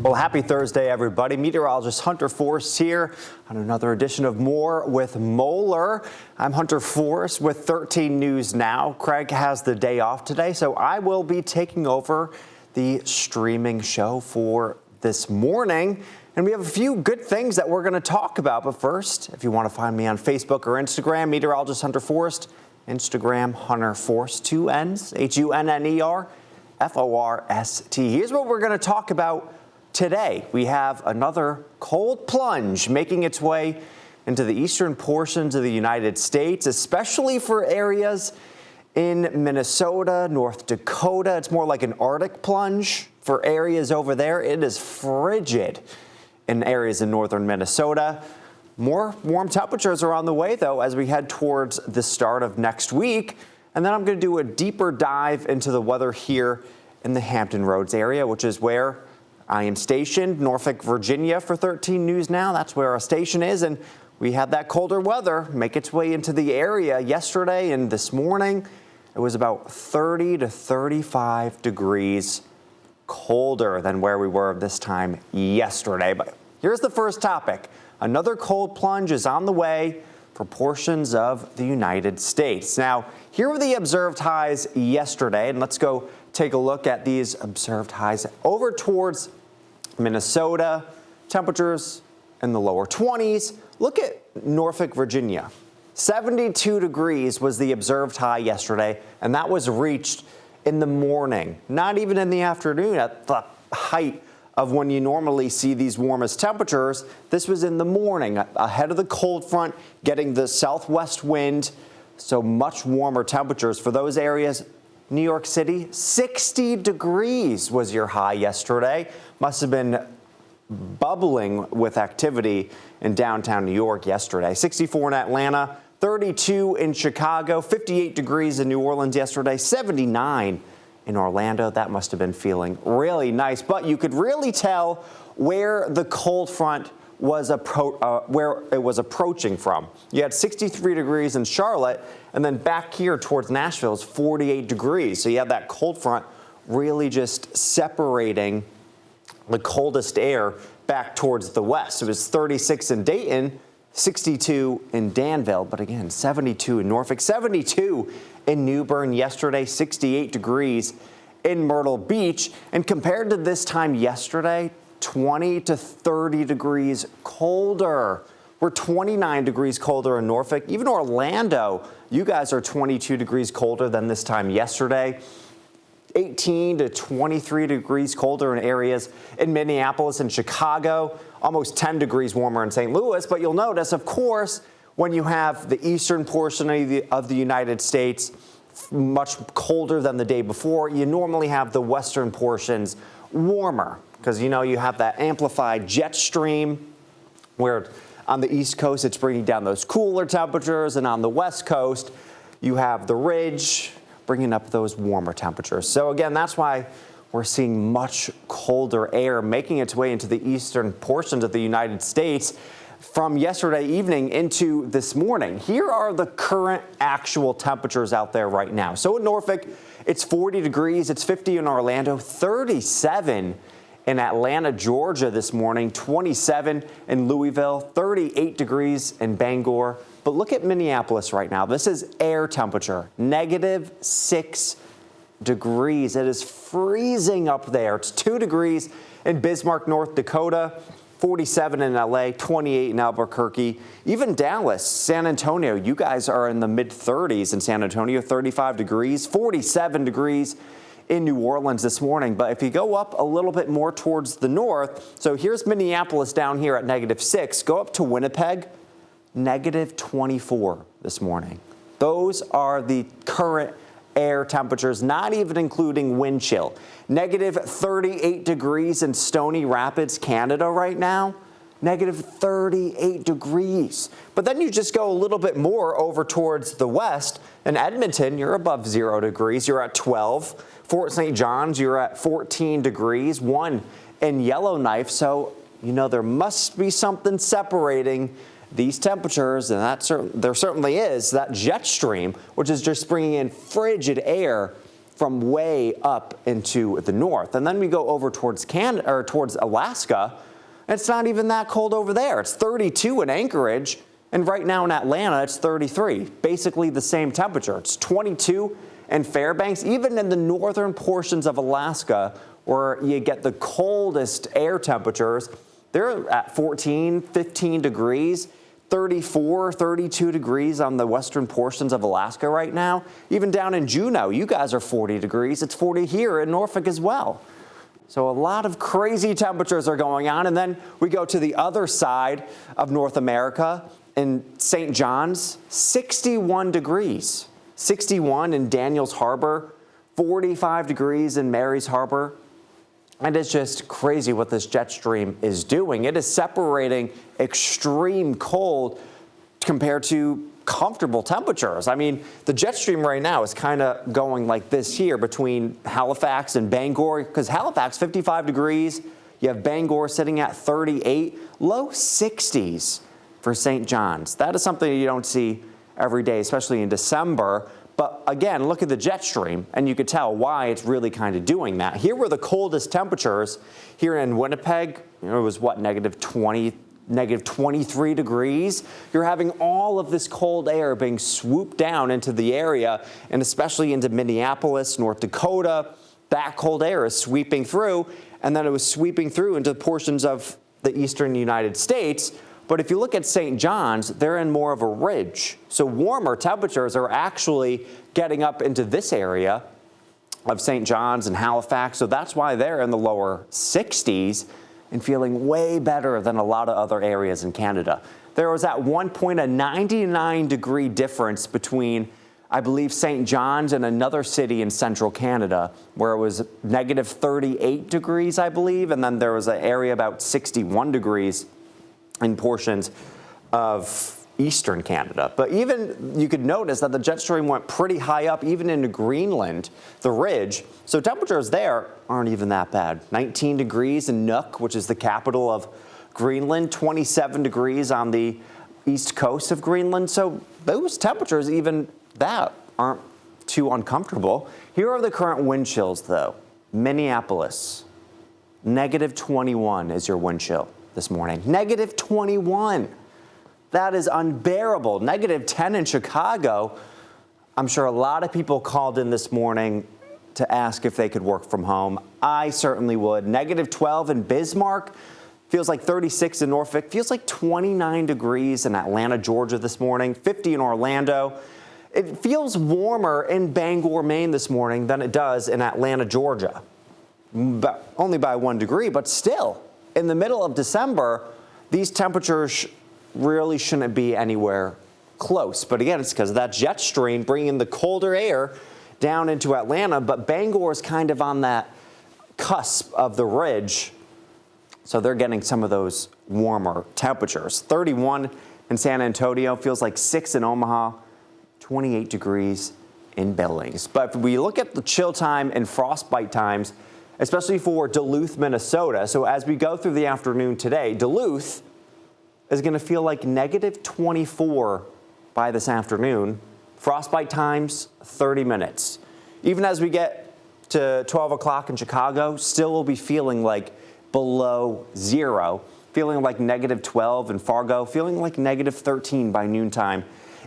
Well, happy Thursday, everybody. Meteorologist Hunter Forst here on another edition of More with Moeller. I'm Hunter Forst with 13 News Now. Craig has the day off today, so I will be taking over the streaming show for this morning. And we have a few good things that we're going to talk about. But first, if you want to find me on Facebook or Instagram, Meteorologist Hunter Forst, Instagram Hunter Forst, 2 N's, HUNNER FORST. Here's what we're going to talk about today. We have another cold plunge making its way into the eastern portions of the United States, especially for areas in Minnesota, North Dakota. It's more like an Arctic plunge for areas over there. It is frigid in areas in northern Minnesota. More warm temperatures are on the way, though, as we head towards the start of next week. And then I'm going to do a deeper dive into the weather here in the Hampton Roads area, which is where I am stationed, Norfolk, Virginia, for 13 News Now. That's where our station is, and we had that colder weather make its way into the area yesterday and this morning. It was about 30 to 35 degrees colder than where we were this time yesterday. But here's the first topic. Another cold plunge is on the way for portions of the United States. Now, here were the observed highs yesterday, and let's go take a look at these observed highs over towards Minnesota. Temperatures in the lower 20s. Look at Norfolk, Virginia. 72 degrees was the observed high yesterday, and that was reached in the morning, not even in the afternoon at the height of when you normally see these warmest temperatures. This was in the morning, ahead of the cold front, getting the southwest wind, so much warmer temperatures for those areas. New York City, 60 degrees was your high yesterday. Must have been bubbling with activity in downtown New York yesterday. 64 in Atlanta, 32 in Chicago, 58 degrees in New Orleans yesterday, 79 in Orlando. That must have been feeling really nice, but you could really tell where the cold front was where it was approaching from. You had 63 degrees in Charlotte, and then back here towards Nashville is 48 degrees. So you had that cold front really just separating the coldest air back towards the west. It was 36 in Dayton, 62 in Danville, but again, 72 in Norfolk, 72 in New Bern yesterday, 68 degrees in Myrtle Beach. And compared to this time yesterday, 20 to 30 degrees colder. We're 29 degrees colder in Norfolk. Even Orlando, you guys are 22 degrees colder than this time yesterday. 18 to 23 degrees colder in areas in Minneapolis and Chicago. Almost 10 degrees warmer in St. Louis. But you'll notice, of course, when you have the eastern portion of the United States much colder than the day before, you normally have the western portions warmer, because you have that amplified jet stream where on the East Coast it's bringing down those cooler temperatures, and on the West Coast you have the ridge bringing up those warmer temperatures. So again, that's why we're seeing much colder air making its way into the eastern portions of the United States from yesterday evening into this morning. Here are the current actual temperatures out there right now. So in Norfolk, it's 40 degrees. It's 50 in Orlando, 37 in Atlanta, Georgia this morning, 27 in Louisville, 38 degrees in Bangor. But look at Minneapolis right now. This is air temperature, -6 degrees. It is freezing up there. It's 2 degrees in Bismarck, North Dakota, 47 in LA, 28 in Albuquerque. Even Dallas, San Antonio, you guys are in the mid-30s in San Antonio, 35 degrees, 47 degrees in New Orleans this morning. But if you go up a little bit more towards the north, so here's Minneapolis down here at -6. Go up to Winnipeg, -24 this morning. Those are the current air temperatures, not even including wind chill. -38 degrees in Stony Rapids, Canada right now. -38 degrees. But then you just go a little bit more over towards the west. In Edmonton, you're above 0 degrees. You're at 12. Fort St. John's, you're at 14 degrees. 1 in Yellowknife. So, there must be something separating these temperatures, and there certainly is, that jet stream, which is just bringing in frigid air from way up into the north. And then we go over towards Canada or towards Alaska. It's not even that cold over there. It's 32 in Anchorage, and right now in Atlanta, it's 33. Basically the same temperature. It's 22 in Fairbanks, even in the northern portions of Alaska, where you get the coldest air temperatures. They're at 14, 15 degrees, 34, 32 degrees on the western portions of Alaska right now. Even down in Juneau, you guys are 40 degrees. It's 40 here in Norfolk as well. So a lot of crazy temperatures are going on. And then we go to the other side of North America in St. John's, 61 degrees. 61 in Daniels Harbor, 45 degrees in Mary's Harbor. And it's just crazy what this jet stream is doing. It is separating extreme cold compared to comfortable temperatures. I mean, the jet stream right now is kind of going like this here between Halifax and Bangor, because Halifax 55 degrees. You have Bangor sitting at 38, low 60s for St. John's. That is something you don't see every day, especially in December. But again, look at the jet stream, and you could tell why it's really kind of doing that. Here were the coldest temperatures. Here in Winnipeg, it was what, negative 23 degrees. You're having all of this cold air being swooped down into the area, and especially into Minneapolis, North Dakota. That cold air is sweeping through, and then it was sweeping through into portions of the eastern United States. But if you look at St. John's, they're in more of a ridge. So warmer temperatures are actually getting up into this area of St. John's and Halifax. So that's why they're in the lower 60s and feeling way better than a lot of other areas in Canada. There was at one point a 99-degree difference between, I believe, St. John's and another city in central Canada, where it was negative 38 degrees, I believe. And then there was an area about 61 degrees in portions of eastern Canada. But even you could notice that the jet stream went pretty high up, even into Greenland, the ridge. So temperatures there aren't even that bad. 19 degrees in Nuuk, which is the capital of Greenland, 27 degrees on the east coast of Greenland. So those temperatures, even that, aren't too uncomfortable. Here are the current wind chills, though. Minneapolis, negative 21 is your wind chill this morning. Negative 21. That is unbearable. Negative 10 in Chicago. I'm sure a lot of people called in this morning to ask if they could work from home. I certainly would. Negative 12 in Bismarck. Feels like 36 in Norfolk. Feels like 29 degrees in Atlanta, Georgia this morning. 50 in Orlando. It feels warmer in Bangor, Maine this morning than it does in Atlanta, Georgia. But only by 1 degree, but still. In the middle of December, these temperatures really shouldn't be anywhere close. But again, it's because of that jet stream bringing the colder air down into Atlanta. But Bangor is kind of on that cusp of the ridge, so they're getting some of those warmer temperatures. 31 in San Antonio, feels like 6 in Omaha, 28 degrees in Billings. But if we look at the chill time and frostbite times, especially for Duluth, Minnesota. So as we go through the afternoon today, Duluth is going to feel like negative 24 by this afternoon. Frostbite times, 30 minutes. Even as we get to 12 o'clock in Chicago, still will be feeling like below zero, feeling like negative 12 in Fargo, feeling like negative 13 by noontime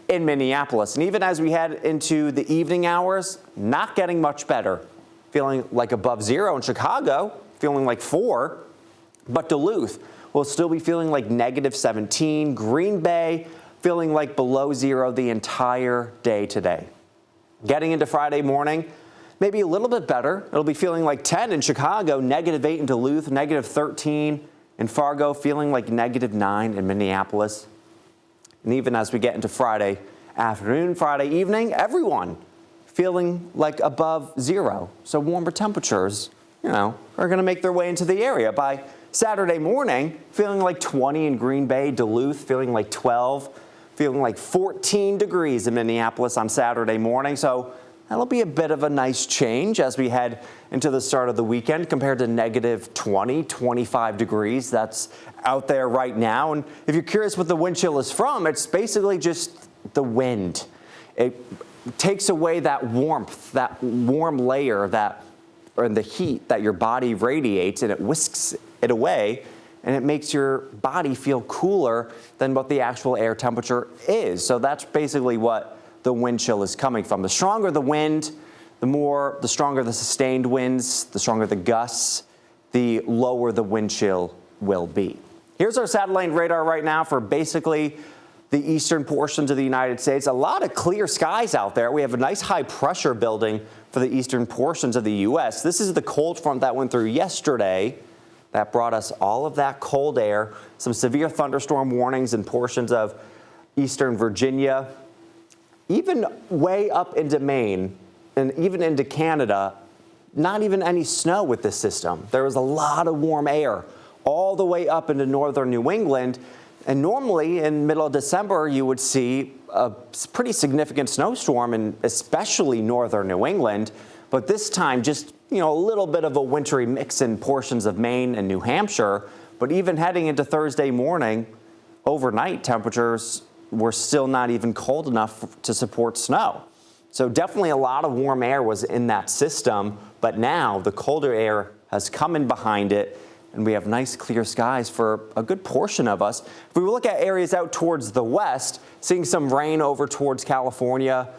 in Minneapolis. And even as we head into the evening hours, not getting much better. Feeling like above zero in Chicago, feeling like 4, but Duluth will still be feeling like negative 17. Green Bay feeling like below zero the entire day today. Getting into Friday morning, maybe a little bit better. It'll be feeling like 10 in Chicago, negative 8 in Duluth, negative 13 in Fargo, feeling like negative 9 in Minneapolis. And even as we get into Friday afternoon, Friday evening, everyone feeling like above zero. So warmer temperatures, are going to make their way into the area. By Saturday morning, feeling like 20 in Green Bay, Duluth, feeling like 12, feeling like 14 degrees in Minneapolis on Saturday morning. So that'll be a bit of a nice change as we head into the start of the weekend compared to negative 20, 25 degrees. That's out there right now. And if you're curious what the wind chill is from, it's basically just the wind. takes away that warmth, that warm layer or the heat that your body radiates, and it whisks it away, and it makes your body feel cooler than what the actual air temperature is. So that's basically what the wind chill is coming from. The stronger the wind, the stronger the sustained winds, the stronger the gusts, the lower the wind chill will be. Here's our satellite radar right now for basically the eastern portions of the United States. A lot of clear skies out there. We have a nice high pressure building for the eastern portions of the U.S. This is the cold front that went through yesterday that brought us all of that cold air, some severe thunderstorm warnings in portions of eastern Virginia, even way up into Maine and even into Canada. Not even any snow with this system. There was a lot of warm air all the way up into northern New England. And normally in middle of December, you would see a pretty significant snowstorm in especially northern New England. But this time, just a little bit of a wintry mix in portions of Maine and New Hampshire. But even heading into Thursday morning, overnight temperatures were still not even cold enough to support snow. So definitely a lot of warm air was in that system, but now the colder air has come in behind it, and we have nice clear skies for a good portion of us. If we look at areas out towards the west, seeing some rain over towards California,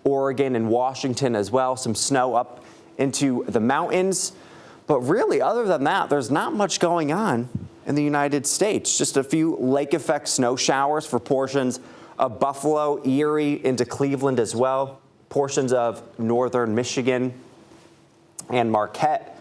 Oregon, and Washington as well, some snow up into the mountains. But really, other than that, there's not much going on in the United States. Just a few lake effect snow showers for portions of Buffalo, Erie, into Cleveland as well. Portions of northern Michigan and Marquette.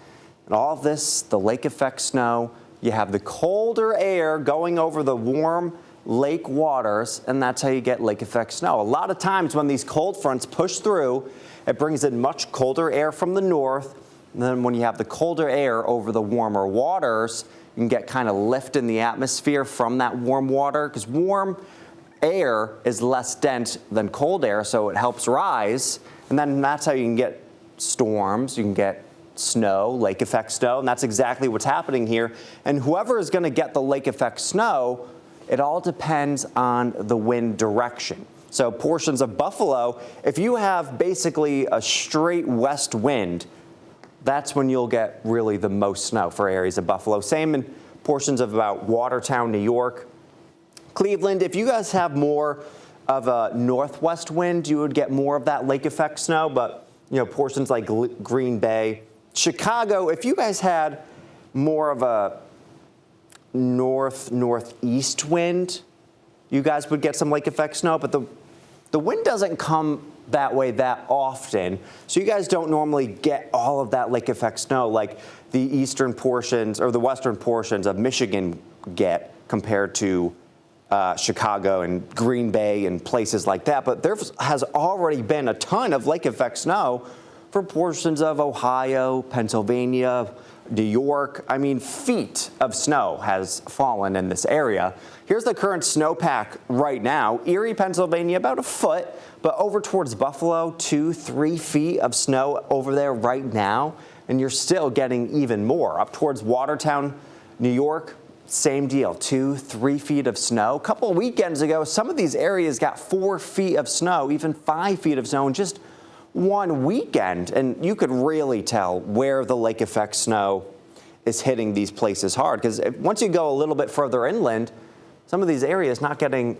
And all of this, the lake effect snow, you have the colder air going over the warm lake waters, and that's how you get lake effect snow. A lot of times when these cold fronts push through, it brings in much colder air from the north. And then when you have the colder air over the warmer waters, you can get kind of lift in the atmosphere from that warm water, because warm air is less dense than cold air, so it helps rise. And then that's how you can get storms, you can get snow, lake effect snow, and that's exactly what's happening here. And whoever is going to get the lake effect snow, it all depends on the wind direction. So portions of Buffalo, if you have basically a straight west wind, that's when you'll get really the most snow for areas of Buffalo. Same in portions of about Watertown, New York. Cleveland, if you guys have more of a northwest wind, you would get more of that lake effect snow, but portions like Green Bay. Chicago, if you guys had more of a northeast wind, you guys would get some lake effect snow, but the wind doesn't come that way that often, so you guys don't normally get all of that lake effect snow like the eastern portions or the western portions of Michigan get compared to Chicago and Green Bay and places like that. But there has already been a ton of lake effect snow for portions of Ohio, Pennsylvania, New York. I mean, feet of snow has fallen in this area. Here's the current snowpack right now. Erie, Pennsylvania, about a foot, but over towards Buffalo, 2-3 feet of snow over there right now. And you're still getting even more. Up towards Watertown, New York, same deal, 2-3 feet of snow. A couple of weekends ago, some of these areas got 4 feet of snow, even 5 feet of snow in just one weekend. And you could really tell where the lake effect snow is hitting these places hard, because once you go a little bit further inland, some of these areas not getting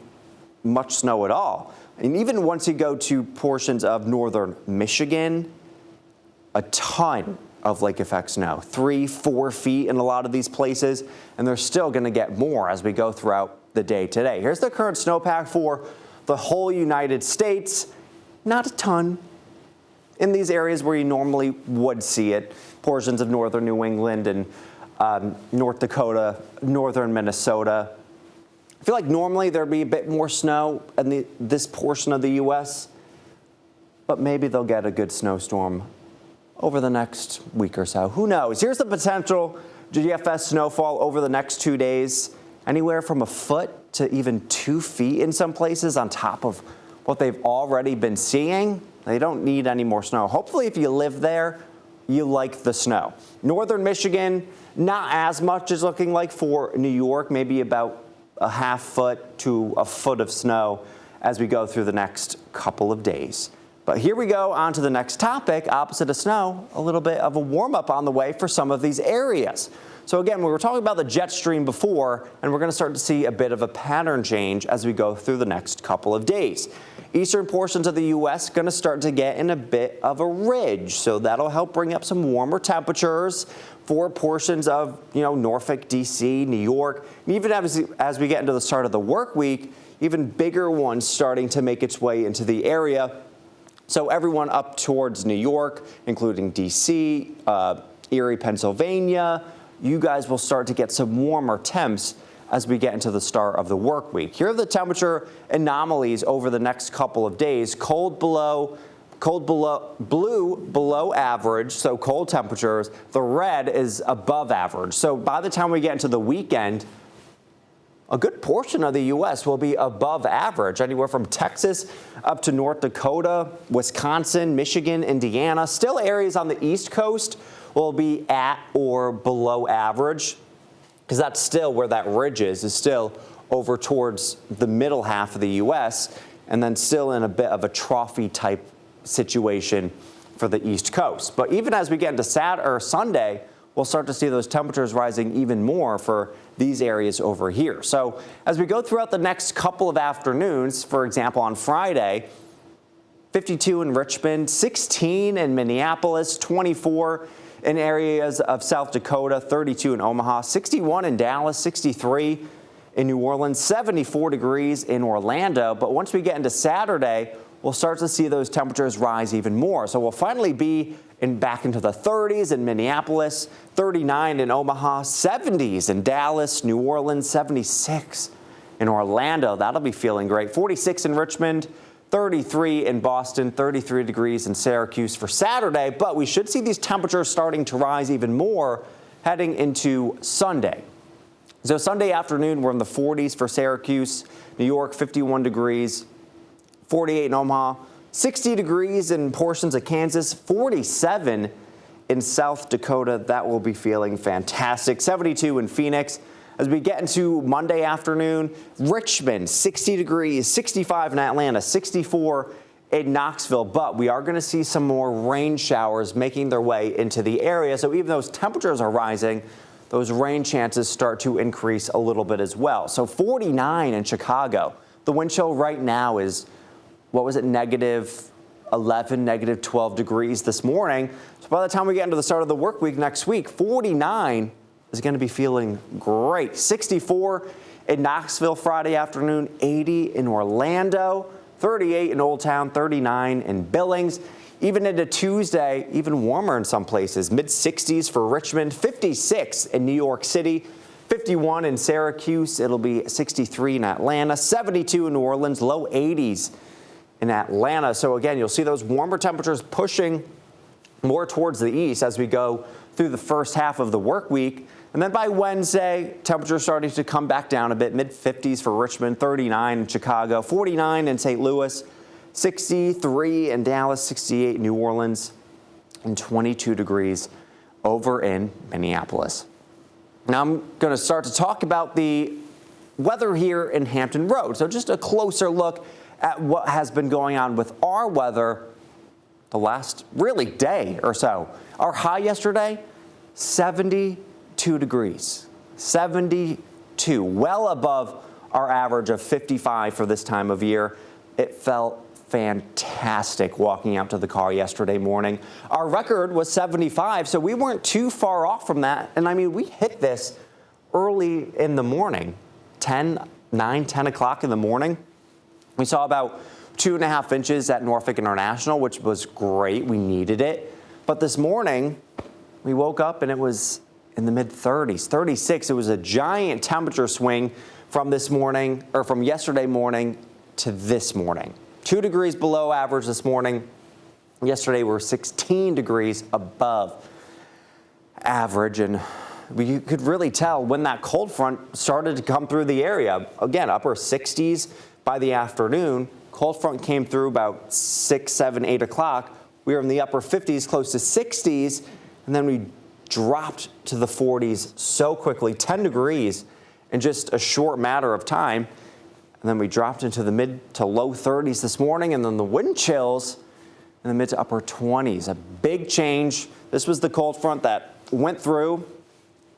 much snow at all. And even once you go to portions of northern Michigan, a ton of lake effect snow, 3-4 feet in a lot of these places, and they're still going to get more as we go throughout the day today. Here's the current snowpack for the whole United States. Not a ton in these areas where you normally would see it. Portions of northern New England and North Dakota, northern Minnesota. I feel like normally there'd be a bit more snow in this portion of the U.S., but maybe they'll get a good snowstorm over the next week or so. Who knows? Here's the potential GFS snowfall over the next 2 days. Anywhere from a foot to even 2 feet in some places on top of what they've already been seeing. They don't need any more snow. Hopefully, if you live there, you like the snow. Northern Michigan, not as much as looking like for New York, maybe about a half foot to a foot of snow as we go through the next couple of days. But here we go on to the next topic. Opposite of snow, a little bit of a warm-up on the way for some of these areas. So again, we were talking about the jet stream before, and we're going to start to see a bit of a pattern change as we go through the next couple of days. Eastern portions of the U.S. going to start to get in a bit of a ridge, so that'll help bring up some warmer temperatures for portions of, Norfolk, D.C., New York, and even as we get into the start of the work week, even bigger ones starting to make its way into the area. So everyone up towards New York, including D.C., Erie, Pennsylvania, you guys will start to get some warmer temps as we get into the start of the work week. Here are the temperature anomalies over the next couple of days. Blue below average, so cold temperatures. The red is above average. So by the time we get into the weekend, a good portion of the U.S. will be above average, anywhere from Texas up to North Dakota, Wisconsin, Michigan, Indiana. Still areas on the East Coast will be at or below average, because that's still where that ridge is still over towards the middle half of the U.S. and then still in a bit of a trophy type situation for the East Coast. But even as we get into Sunday, we'll start to see those temperatures rising even more for these areas over here. So as we go throughout the next couple of afternoons, for example, on Friday, 52 in Richmond, 16 in Minneapolis, 24 in areas of South Dakota, 32 in Omaha, 61 in Dallas, 63 in New Orleans, 74 degrees in Orlando. But once we get into Saturday, we'll start to see those temperatures rise even more. So we'll finally be back into the 30s in Minneapolis, 39 in Omaha, 70s in Dallas, New Orleans, 76 in Orlando. That'll be feeling great. 46 in Richmond, 33 in Boston, 33 degrees in Syracuse for Saturday. But we should see these temperatures starting to rise even more heading into Sunday. So Sunday afternoon, we're in the 40s for Syracuse, New York, 51 degrees, 48 in Omaha, 60 degrees in portions of Kansas, 47 in South Dakota. That will be feeling fantastic. 72 in Phoenix. As we get into Monday afternoon, Richmond, 60 degrees, 65 in Atlanta, 64 in Knoxville. But we are going to see some more rain showers making their way into the area. So even though those temperatures are rising, those rain chances start to increase a little bit as well. So 49 in Chicago. The wind chill right now is, negative 11, negative 12 degrees this morning. So by the time we get into the start of the work week next week, 49 is going to be feeling great. 64 in Knoxville Friday afternoon, 80 in Orlando, 38 in Old Town, 39 in Billings. Even into Tuesday, even warmer in some places, mid-60s for Richmond, 56 in New York City, 51 in Syracuse. It'll be 63 in Atlanta, 72 in New Orleans, low 80s in Atlanta. So again, you'll see those warmer temperatures pushing more towards the east as we go through the first half of the work week. And then by Wednesday, temperatures starting to come back down a bit, mid-50s for Richmond, 39 in Chicago, 49 in St. Louis, 63 in Dallas, 68 in New Orleans, and 22 degrees over in Minneapolis. Now I'm going to start to talk about the weather here in Hampton Roads. So just a closer look at what has been going on with our weather the last really day or so. Our high yesterday, 72 degrees, 72, well above our average of 55 for this time of year. It felt fantastic walking out to the car yesterday morning. Our record was 75, so we weren't too far off from that. And I mean, we hit this early in the morning, 10 o'clock in the morning. We saw about 2.5 inches at Norfolk International, which was great. We needed it. But this morning, we woke up and it was in the mid-30s, 36. It was a giant temperature swing from this morning, or from yesterday morning to this morning. 2 degrees below average this morning. Yesterday, we were 16 degrees above average, and you could really tell when that cold front started to come through the area. Again, upper 60s by the afternoon. Cold front came through about 6, 7, 8 o'clock. We were in the upper 50s, close to 60s, and then we dropped to the 40s so quickly, 10 degrees in just a short matter of time. And then we dropped into the mid to low 30s this morning, and then the wind chills in the mid to upper 20s. A big change. This was the cold front that went through,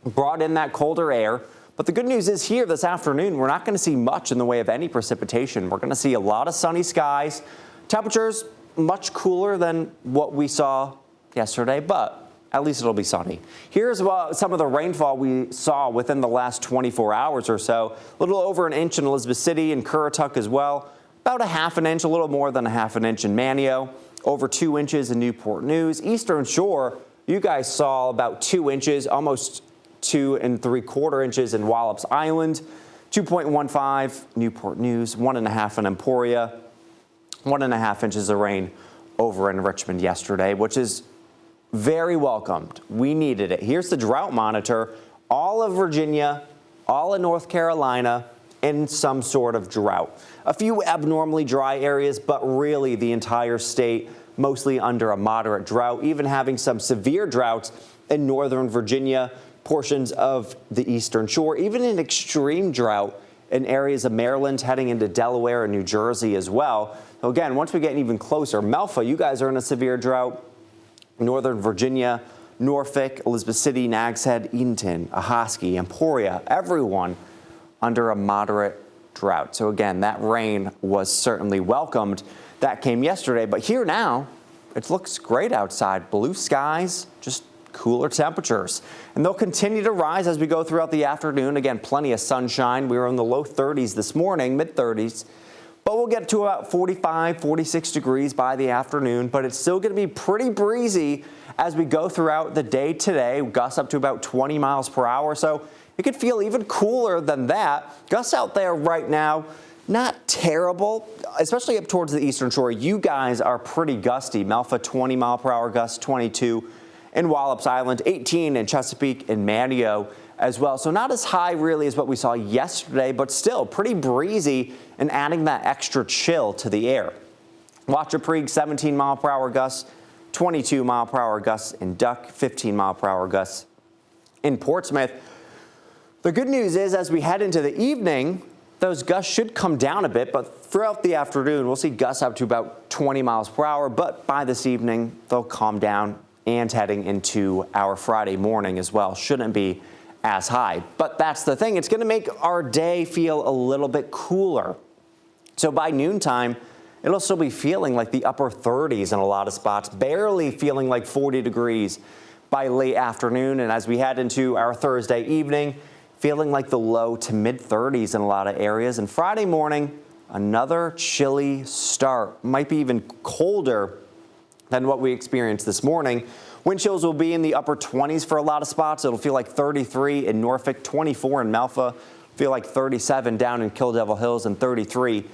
brought in that colder air. But the good news is here this afternoon, we're not going to see much in the way of any precipitation. We're going to see a lot of sunny skies. Temperatures much cooler than what we saw yesterday, but at least it'll be sunny. Here's some of the rainfall we saw within the last 24 hours or so. A little over an inch in Elizabeth City and Currituck as well. About a half an inch, a little more than a half an inch in Manio. Over 2 inches in Newport News. Eastern Shore, you guys saw about 2 inches, almost 2 3/4 inches in Wallops Island. 2.15 Newport News, 1.5 in Emporia. 1.5 inches of rain over in Richmond yesterday, which is very welcomed. We needed it. Here's the drought monitor. All of Virginia, all of North Carolina in some sort of drought. A few abnormally dry areas, but really the entire state mostly under a moderate drought, even having some severe droughts in northern Virginia, portions of the Eastern Shore, even an extreme drought in areas of Maryland heading into Delaware and New Jersey as well. So again, once we get even closer, Melfa, you guys are in a severe drought. Northern Virginia, Norfolk, Elizabeth City, Nags Head, Eatonton, Ahoskie, Emporia, everyone under a moderate drought. So again, that rain was certainly welcomed. That came yesterday, but here now, it looks great outside. Blue skies, just cooler temperatures. And they'll continue to rise as we go throughout the afternoon. Again, plenty of sunshine. We were in the low 30s this morning, mid 30s. But we'll get to about 45, 46 degrees by the afternoon. But it's still going to be pretty breezy as we go throughout the day today. Gusts up to about 20 miles per hour. So it could feel even cooler than that. Gusts out there right now, not terrible, especially up towards the Eastern Shore. You guys are pretty gusty. Melfa 20 mile per hour gusts, 22 in Wallops Island, 18 in Chesapeake and Manio as well. So not as high really as what we saw yesterday, but still pretty breezy and adding that extra chill to the air. Wachapreague 17 mile per hour gusts, 22 mile per hour gusts in Duck, 15 mile per hour gusts in Portsmouth. The good news is as we head into the evening, those gusts should come down a bit, but throughout the afternoon, we'll see gusts up to about 20 miles per hour. But by this evening, they'll calm down and heading into our Friday morning as well. Shouldn't be as high. But that's the thing. It's going to make our day feel a little bit cooler. So by noontime, it'll still be feeling like the upper 30s in a lot of spots, barely feeling like 40 degrees by late afternoon. And as we head into our Thursday evening, feeling like the low to mid 30s in a lot of areas. And Friday morning, another chilly start. Might be even colder than what we experienced this morning. Wind chills will be in the upper 20s for a lot of spots. It'll feel like 33 in Norfolk, 24 in Melfa, feel like 37 down in Kill Devil Hills, and 33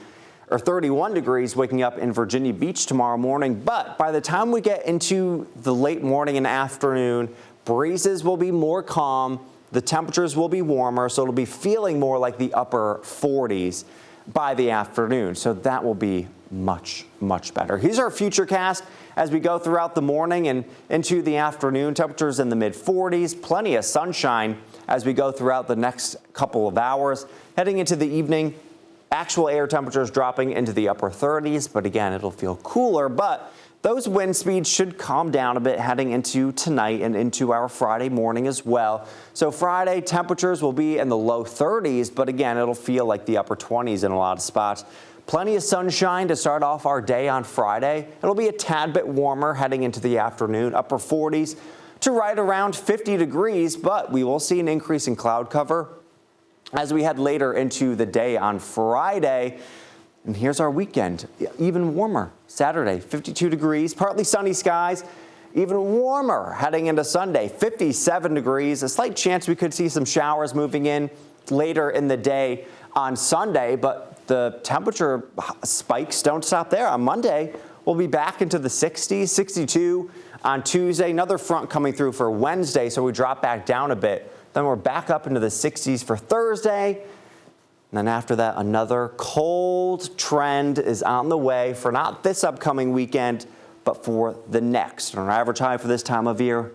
or 31 degrees waking up in Virginia Beach tomorrow morning. But by the time we get into the late morning and afternoon, breezes will be more calm. The temperatures will be warmer, so it'll be feeling more like the upper 40s by the afternoon. So that will be much, much better. Here's our futurecast as we go throughout the morning and into the afternoon. Temperatures in the mid 40s, plenty of sunshine as we go throughout the next couple of hours. Heading into the evening, actual air temperatures dropping into the upper 30s, but again, it'll feel cooler. But those wind speeds should calm down a bit heading into tonight and into our Friday morning as well. So Friday, temperatures will be in the low 30s, but again, it'll feel like the upper 20s in a lot of spots. Plenty of sunshine to start off our day on Friday. It'll be a tad bit warmer heading into the afternoon, upper 40s to right around 50 degrees, but we will see an increase in cloud cover as we head later into the day on Friday. And here's our weekend, even warmer. Saturday, 52 degrees, partly sunny skies, even warmer heading into Sunday, 57 degrees. A slight chance we could see some showers moving in later in the day on Sunday, but the temperature spikes don't stop there. On Monday, we'll be back into the 60s, 62 on Tuesday. Another front coming through for Wednesday, so we drop back down a bit. Then we're back up into the 60s for Thursday. And then after that, another cold trend is on the way for not this upcoming weekend, but for the next. Our average high for this time of year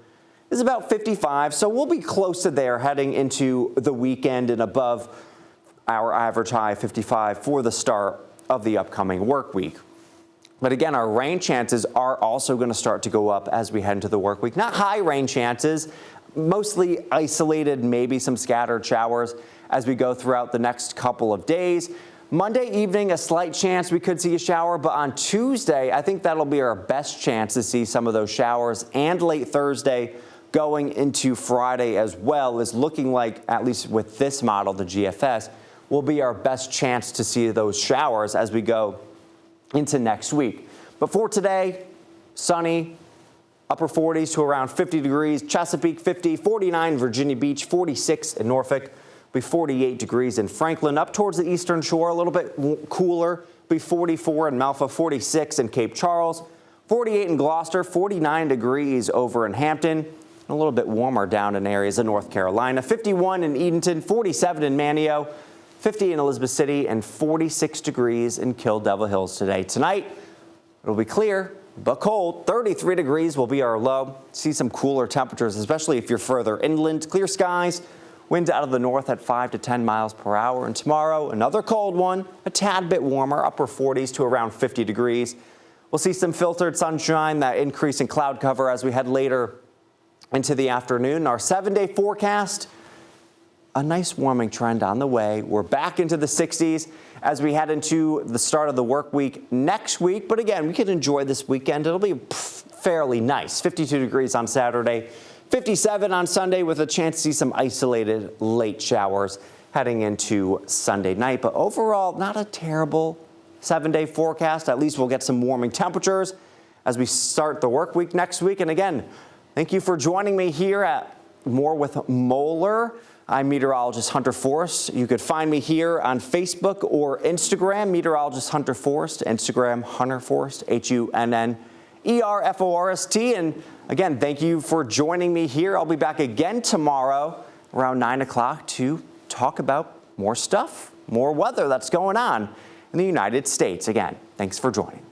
is about 55, so we'll be close to there heading into the weekend and above our average high 55 for the start of the upcoming work week. But again, our rain chances are also going to start to go up as we head into the work week. Not high rain chances, mostly isolated, maybe some scattered showers as we go throughout the next couple of days. Monday evening, a slight chance we could see a shower, but on Tuesday, I think that'll be our best chance to see some of those showers, and late Thursday going into Friday as well is looking like, at least with this model, the GFS, will be our best chance to see those showers as we go into next week. But for today, sunny, upper 40s to around 50 degrees, Chesapeake 50, 49 Virginia Beach, 46 in Norfolk, be 48 degrees in Franklin. Up towards the eastern shore, a little bit cooler, be 44 in Malfa, 46 in Cape Charles, 48 in Gloucester, 49 degrees over in Hampton, a little bit warmer down in areas of North Carolina, 51 in Edenton, 47 in Manteo, 50 in Elizabeth City, and 46 degrees in Kill Devil Hills today. Tonight, it'll be clear but cold. 33 degrees will be our low. See some cooler temperatures, especially if you're further inland. Clear skies, winds out of the north at 5 to 10 miles per hour. And tomorrow, another cold one, a tad bit warmer, upper 40s to around 50 degrees. We'll see some filtered sunshine, that increase in cloud cover as we head later into the afternoon. Our 7-day forecast, a nice warming trend on the way. We're back into the 60s as we head into the start of the work week next week. But again, we can enjoy this weekend. It'll be fairly nice. 52 degrees on Saturday, 57 on Sunday with a chance to see some isolated late showers heading into Sunday night. But overall, not a terrible 7-day forecast. At least we'll get some warming temperatures as we start the work week next week. And again, thank you for joining me here at More with Moeller. I'm Meteorologist Hunter Forst. You could find me here on Facebook or Instagram, Meteorologist Hunter Forst, Instagram Hunter Forst, HUNNERFORST. And again, thank you for joining me here. I'll be back again tomorrow around 9 o'clock to talk about more stuff, more weather that's going on in the United States. Again, thanks for joining.